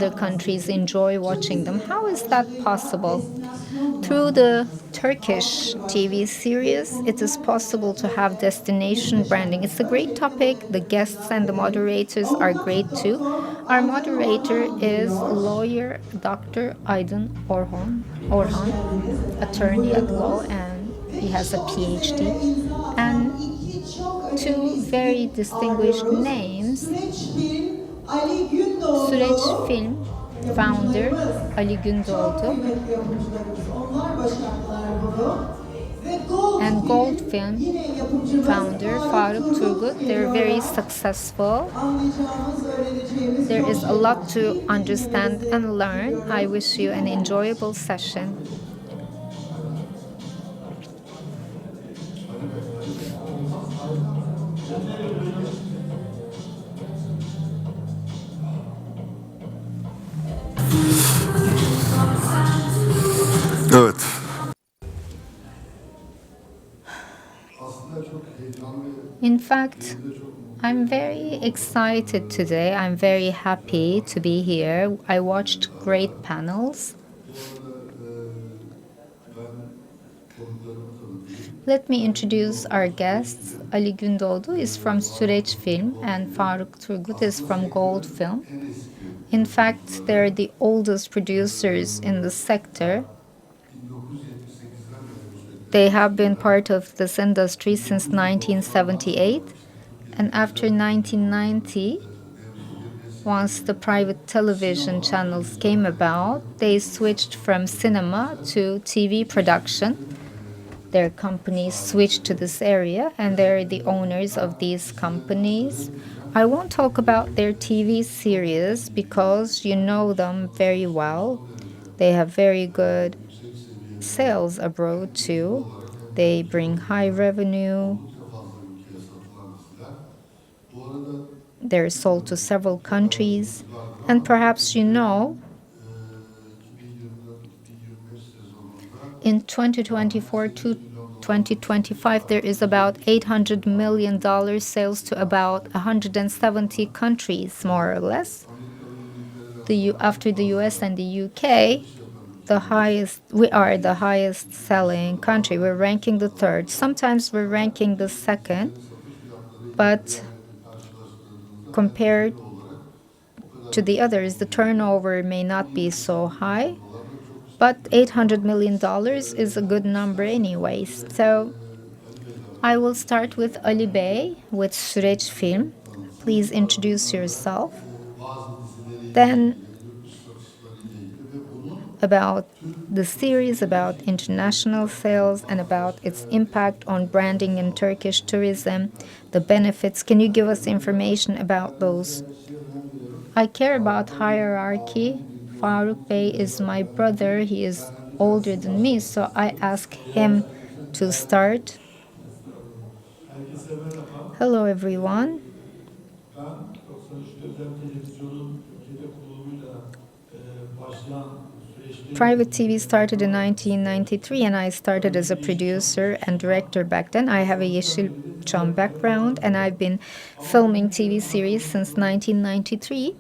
other countries enjoy watching them. How is that possible? Through the Turkish TV series, it is possible to have destination branding. It's a great topic. The guests and the moderators are great too. Our moderator is lawyer Dr. Aydın Orhan, attorney at law, and he has a PhD. And two very distinguished names, Süreç Film founder Ali Gündoğdu and Gold Film founder Faruk Turgut. They're very successful. There is a lot to understand and learn. I wish you an enjoyable session. Evet. In fact, I'm very excited today. I'm very happy to be here. I watched great panels. Let me introduce our guests. Ali Gündoğdu is from Süreç Film and Faruk Turgut is from Gold Film. In fact, they're the oldest producers in the sector. They have been part of this industry since 1978, and after 1990, once the private television channels came about, they switched from cinema to TV production. Their companies switched to this area, and they're the owners of these companies. I won't talk about their TV series because you know them very well. They have very good sales abroad too. They bring high revenue. They're sold to several countries. And perhaps you know, in 2024 to 2025, there is about $800 million sales to about 170 countries, more or less. After the US and the UK, we are the highest selling country. We're ranking the third. Sometimes we're ranking the second, but compared to the others, the turnover may not be so high, but $800 million is a good number anyways. So I will start with Ali Bey with Süreç Film. Please introduce yourself. Then about the series, about international sales, and about its impact on branding in Turkish tourism, the benefits. Can you give us information about those? I care about hierarchy. Faruk Bey is my brother. He is older than me, so I ask him to start. Hello, everyone. Private TV started in 1993, and I started as a producer and director back then. I have a Yeşilçam background, and I've been filming TV series since 1993.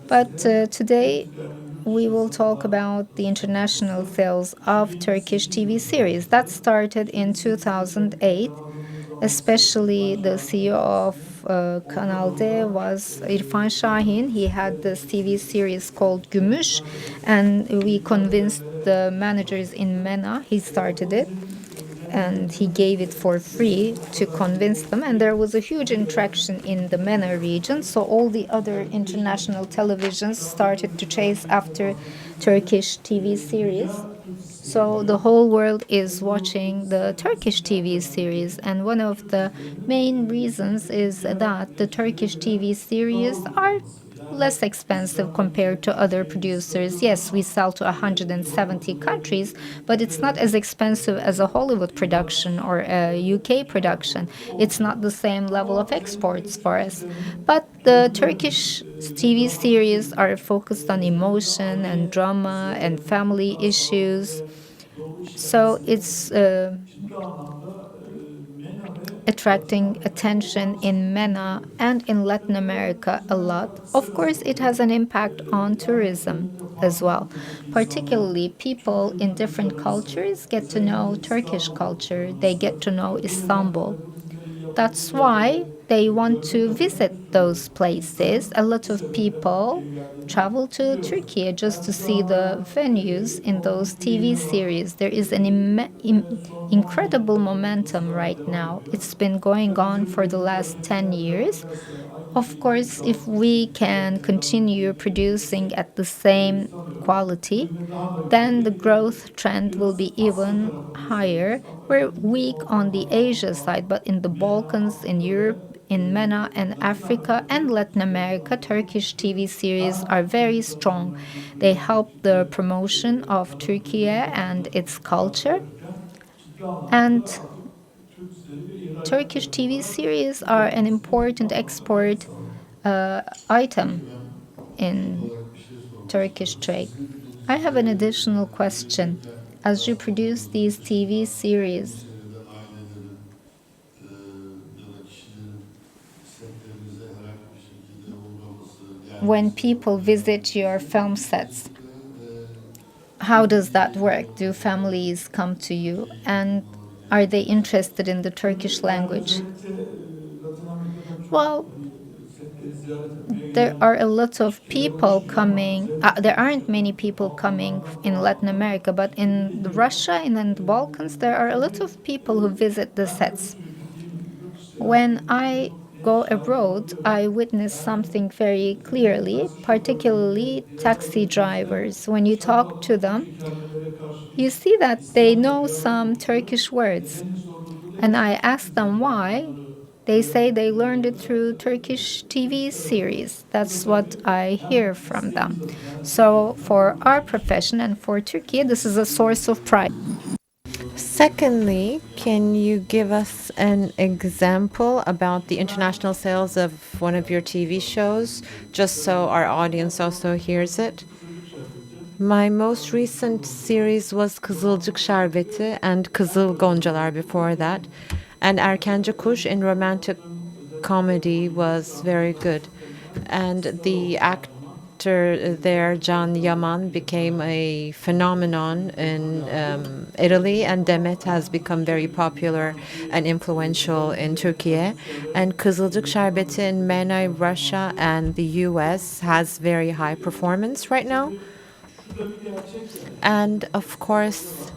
But today, we will talk about the international sales of Turkish TV series. That started in 2008. Especially the CEO of Kanal D was İrfan Şahin. He had this TV series called Gümüş, and we convinced the managers in MENA. He started it, and he gave it for free to convince them. And there was a huge interaction in the MENA region, so all the other international televisions started to chase after Turkish TV series. So the whole world is watching the Turkish TV series, and one of the main reasons is that the Turkish TV series are less expensive compared to other producers. Yes, we sell to 170 countries, but it's not as expensive as a Hollywood production or a UK production. It's not the same level of exports for us. But the Turkish TV series are focused on emotion and drama and family issues. So it's attracting attention in MENA and in Latin America a lot. Of course, it has an impact on tourism as well. Particularly, people in different cultures get to know Turkish culture, they get to know Istanbul. That's why they want to visit those places. A lot of people travel to Turkey just to see the venues in those TV series. There is an incredible momentum right now. It's been going on for the last 10 years. Of course, if we can continue producing at the same quality, then the growth trend will be even higher. We're weak on the Asia side, but in the Balkans, in Europe, in MENA and Africa and Latin America, Turkish TV series are very strong. They help the promotion of Turkey and its culture. And Turkish TV series are an important export item in Turkish trade. I have an additional question. As you produce these TV series, when people visit your film sets, how does that work? Do families come to you and are they interested in the Turkish language? Well, there are a lot of people coming. There aren't many people coming in Latin America, but in Russia and in the Balkans, there are a lot of people who visit the sets. When I go abroad, I witness something very clearly, particularly taxi drivers. When you talk to them, you see that they know some Turkish words. And I ask them why. They say they learned it through Turkish TV series. That's what I hear from them. So, for our profession and for Turkey, this is a source of pride. Secondly, can you give us an example about the international sales of one of your TV shows, just so our audience also hears it? My most recent series was Kızılcık Şerbeti and Kızıl Goncalar before that. And Erkenci Kuş in romantic comedy was very good. And the actor there, Can Yaman, became a phenomenon in Italy, and Demet has become very popular and influential in Turkey. And Kızılcık Şerbeti in MENA, Russia, and the US has very high performance right now. And of course,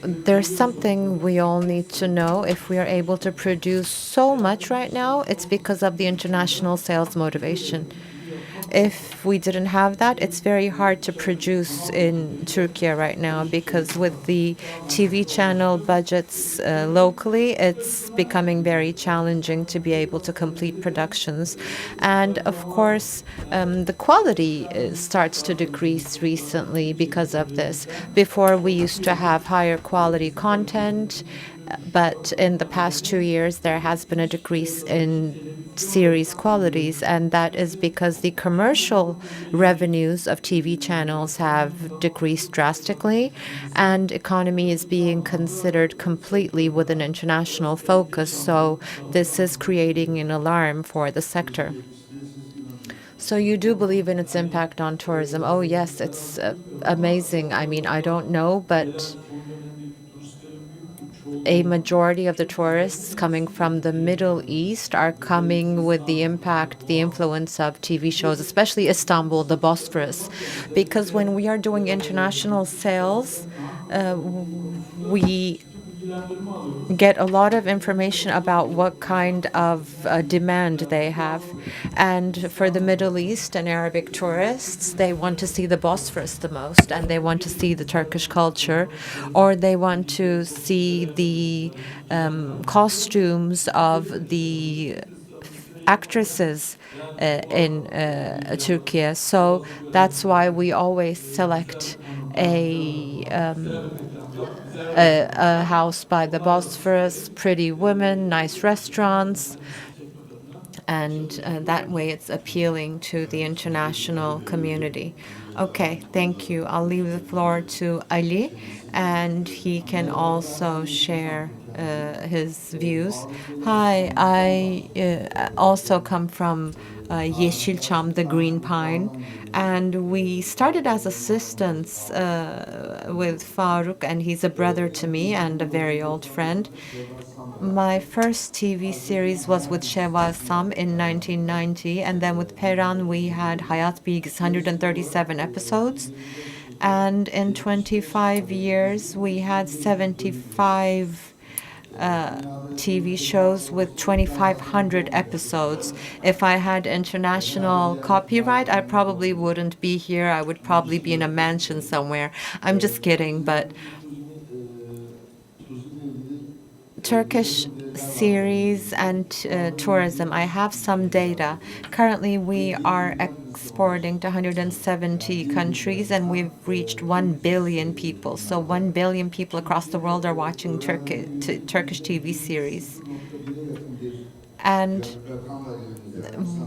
there's something we all need to know. If we are able to produce so much right now, it's because of the international sales motivation. If we didn't have that, it's very hard to produce in Turkey right now, because with the TV channel budgets locally, it's becoming very challenging to be able to complete productions. And of course, the quality starts to decrease recently because of this. Before, we used to have higher quality content, but in the past 2 years, there has been a decrease in series qualities, and that is because the commercial revenues of TV channels have decreased drastically, and economy is being considered completely with an international focus. So this is creating an alarm for the sector. So you do believe in its impact on tourism? Oh yes, it's amazing. I mean, I don't know, but a majority of the tourists coming from the Middle East are coming with the impact, the influence of TV shows, especially Istanbul, the Bosphorus. Because when we are doing international sales, we get a lot of information about what kind of demand they have. And for the Middle East and Arabic tourists, they want to see the Bosphorus the most, and they want to see the Turkish culture, or they want to see the costumes of the actresses in Turkey. So that's why we always select a house by the Bosphorus, pretty women, nice restaurants. and that way it's appealing to the international community. Okay, thank you. I'll leave the floor to Ali, and he can also share his views. Hi, I also come from Yeşilçam, the Green Pine, and we started as assistants with Faruk, and he's a brother to me and a very old friend. My first TV series was with Şevval Sam in 1990, and then with Peran we had Hayat Bilgisi, 137 episodes. And in 25 years we had 75 TV shows with 2,500 episodes. If I had international copyright, I probably wouldn't be here. I would probably be in a mansion somewhere. I'm just kidding, but Turkish series and tourism. I have some data. Currently, we are exporting to 170 countries, and we've reached 1 billion people. So 1 billion people across the world are watching Turkish TV series. And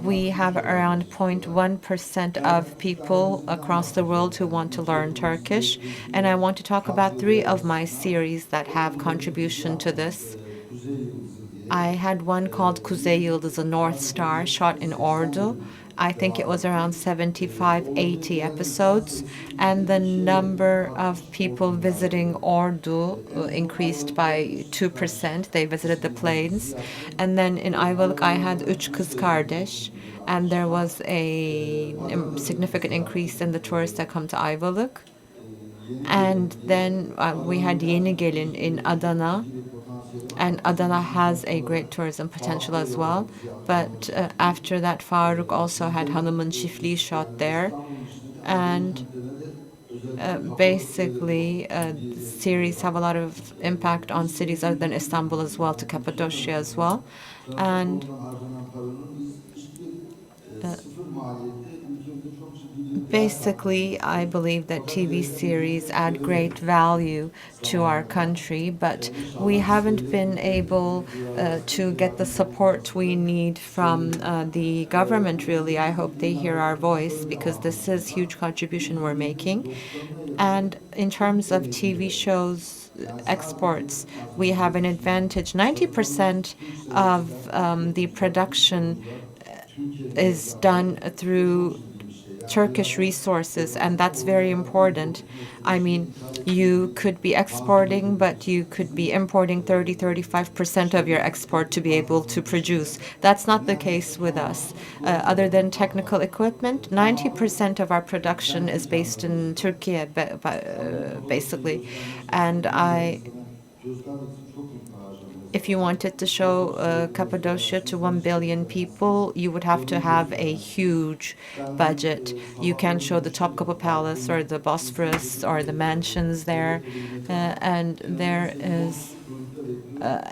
we have around 0.1% of people across the world who want to learn Turkish. And I want to talk about 3 of my series that have contribution to this. I had one called Kuzey Yıldızı, North Star, shot in Ordu. I think it was around 75, 80 episodes. And the number of people visiting Ordu increased by 2%. They visited the plains. And then in Ayvalık, I had Üç Kız Kardeş. And there was a significant increase in the tourists that come to Ayvalık. And then we had Yeni Gelin in Adana. And Adana has a great tourism potential as well. But after that, Faruk also had Hanımın Çiftliği shot there. And basically, series have a lot of impact on cities other than Istanbul as well, to Cappadocia as well. And basically, I believe that TV series add great value to our country, but we haven't been able to get the support we need from the government, really. I hope they hear our voice, because this is a huge contribution we're making. And in terms of TV shows exports, we have an advantage. 90% of the production is done through Turkish resources, and that's very important. I mean, you could be exporting, but you could be importing 30, 35% of your export to be able to produce. That's not the case with us. Other than technical equipment, 90% of our production is based in Turkey, basically. And if you wanted to show Cappadocia to 1 billion people, you would have to have a huge budget. You can't show the Topkapı Palace or the Bosphorus or the mansions there. And there is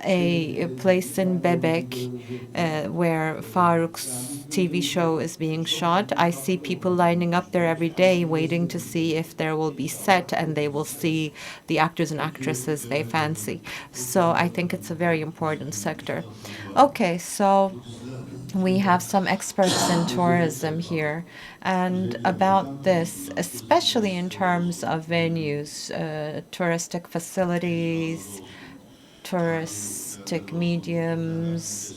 a place in Bebek where Faruk's TV show is being shot. I see people lining up there every day waiting to see if there will be set, and they will see the actors and actresses they fancy. So I think it's a very important sector. Okay, so we have some experts in tourism here. And about this, especially in terms of venues, touristic facilities, touristic mediums,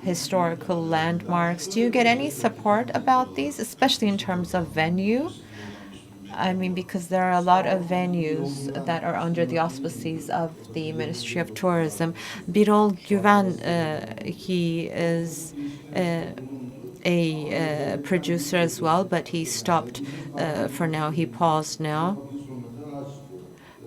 historical landmarks. Do you get any support about these, especially in terms of venue? I mean, because there are a lot of venues that are under the auspices of the Ministry of Tourism. Birol Güven, he is a producer as well, but he stopped for now. He paused now.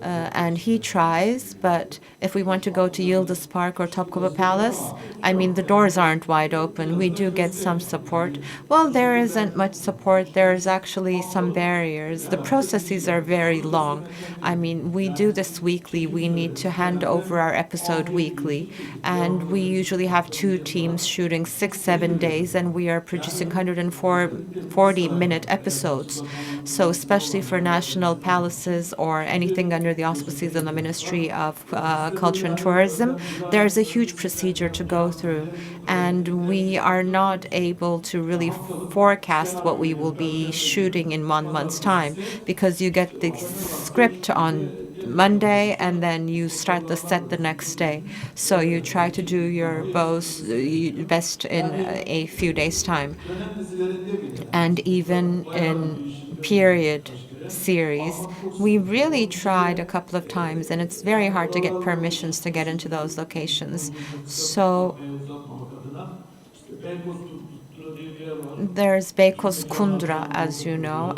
And he tries, but if we want to go to Yıldız Park or Topkapı Palace, I mean, the doors aren't wide open. We do get some support. Well, there isn't much support. There's actually some barriers. The processes are very long. I mean, we do this weekly. We need to hand over our episode weekly. And we usually have 2 teams shooting 6, 7 days, and we are producing 140-minute episodes. So especially for national palaces or anything under the auspices of the Ministry of Culture and Tourism, there's a huge procedure to go through. And we are not able to really forecast what we will be shooting in 1 month's time, because you get the script on Monday and then you start the set the next day. So you try to do your best in a few days' time. And even in period series, we really tried a couple of times, and it's very hard to get permissions to get into those locations. So there's Beykoz Kundra, as you know,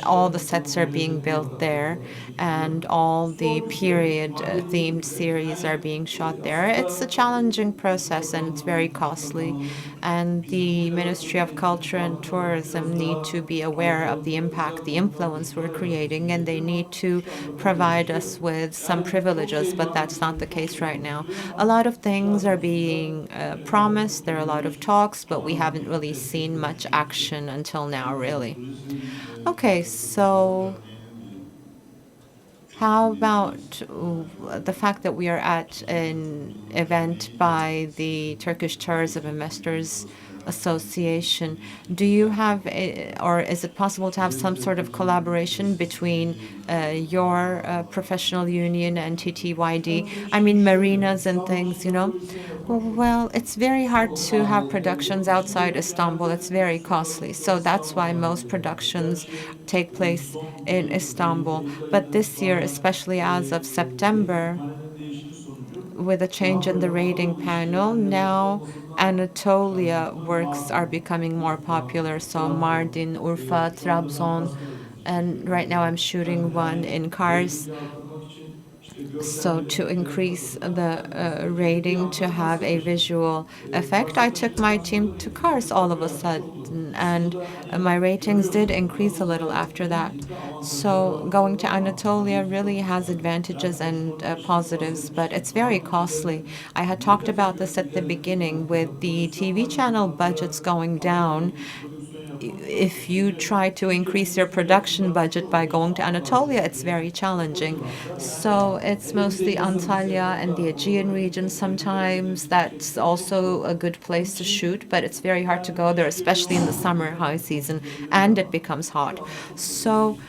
all the sets are being built there, and all the period themed series are being shot there. It's a challenging process and it's very costly. And the Ministry of Culture and Tourism need to be aware of the impact, the influence we're creating, and they need to provide us with some privileges, but that's not the case right now. A lot of things are being promised. There are a lot of talks, but we haven't really seen much action until now, really. Okay, so how about the fact that we are at an event by the Turkish Tourism Investors Association? Do you have, or is it possible to have some sort of collaboration between your professional union and TTYD? I mean, marinas and things, you know? Well, it's very hard to have productions outside Istanbul. It's very costly. So that's why most productions take place in Istanbul. But this year, especially as of September, with a change in the rating panel, now Anatolia works are becoming more popular. So Mardin, Urfa, Trabzon, and right now I'm shooting one in Kars. So to increase the rating, to have a visual effect, I took my team to Kars all of a sudden, and my ratings did increase a little after that. So going to Anatolia really has advantages and positives, but it's very costly. I had talked about this at the beginning with the TV channel budgets going down. If you try to increase your production budget by going to Anatolia, it's very challenging. So it's mostly Antalya and the Aegean region sometimes. That's also a good place to shoot, but it's very hard to go there, especially in the summer high season, and it becomes hot. So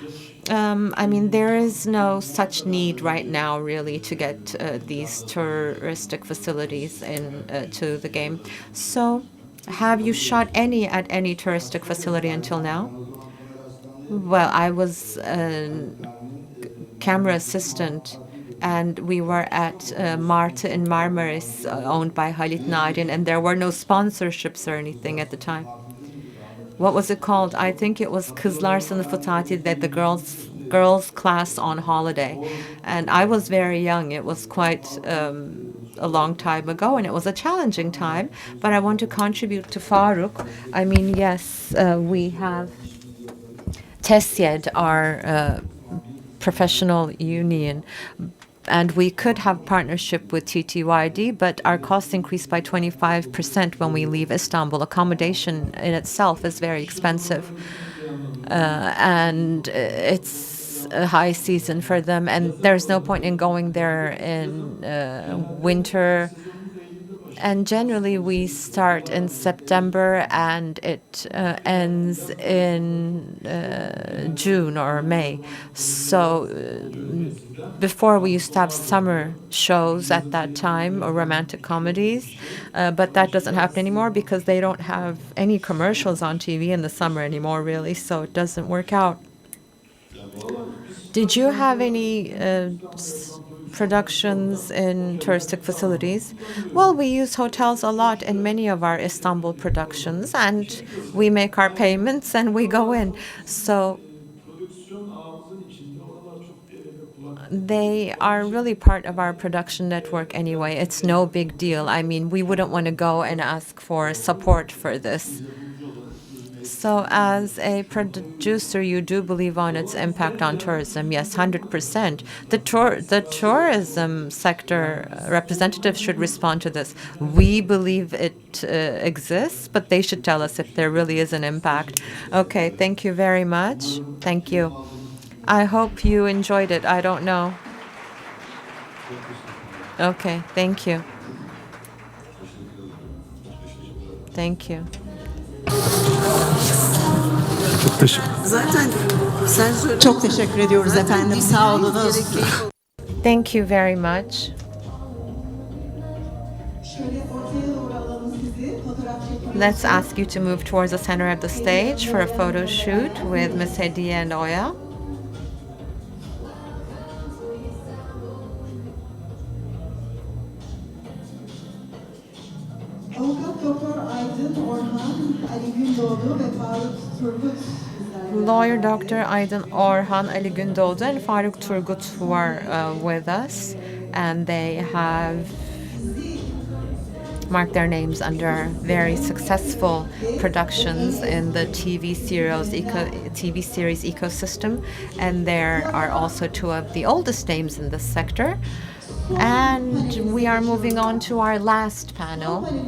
I mean, there is no such need right now, really, to get these touristic facilities to the game. So, have you shot at any touristic facility until now? Well, I was a camera assistant, and we were at Martı in Marmaris, owned by Halit Narin, and there were no sponsorships or anything at the time. What was it called? I think it was Kızlar Sınıfı Tatil, that the girls class on holiday. And I was very young. It was quite a long time ago, and it was a challenging time. But I want to contribute to Faruk. I mean, yes, we have TESYED, our professional union, and we could have partnership with TTYD, but our costs increased by 25% when we leave Istanbul. Accommodation in itself is very expensive, and it's a high season for them, and there's no point in going there in winter. And generally, we start in September and it ends in June or May. So before, we used to have summer shows at that time, or romantic comedies, but that doesn't happen anymore because they don't have any commercials on TV in the summer anymore, really. So it doesn't work out. Did you have any productions in touristic facilities? Well, we use hotels a lot in many of our Istanbul productions, and we make our payments and we go in. So they are really part of our production network anyway. It's no big deal. I mean, we wouldn't want to go and ask for support for this. So as a producer, you do believe on its impact on tourism? Yes, 100%. The tourism sector representatives should respond to this. We believe it exists, but they should tell us if there really is an impact. Okay, thank you very much. Thank you. I hope you enjoyed it. I don't know. Okay, thank you. Thank you. Çok teşekkür Zaten sen söyle. Çok teşekkür ediyoruz efendim. Sağ olunuz. Thank you very much. Şöyle ortaya doğru alalım sizi. Fotoğraf çekimi. Let's ask you to move towards the center of the stage for a photo shoot with Miss Hediye and Oya. Avukat Doktor Aydın, Orhan, Ali Gündoğdu ve Faruk Turgut. Lawyer Dr. Aydın, Orhan, Ali Gündoğdu, and Faruk Turgut who are with us, and they have marked their names under very successful productions in the TV series ecosystem, and there are also two of the oldest names in this sector. And we are moving on to our last panel.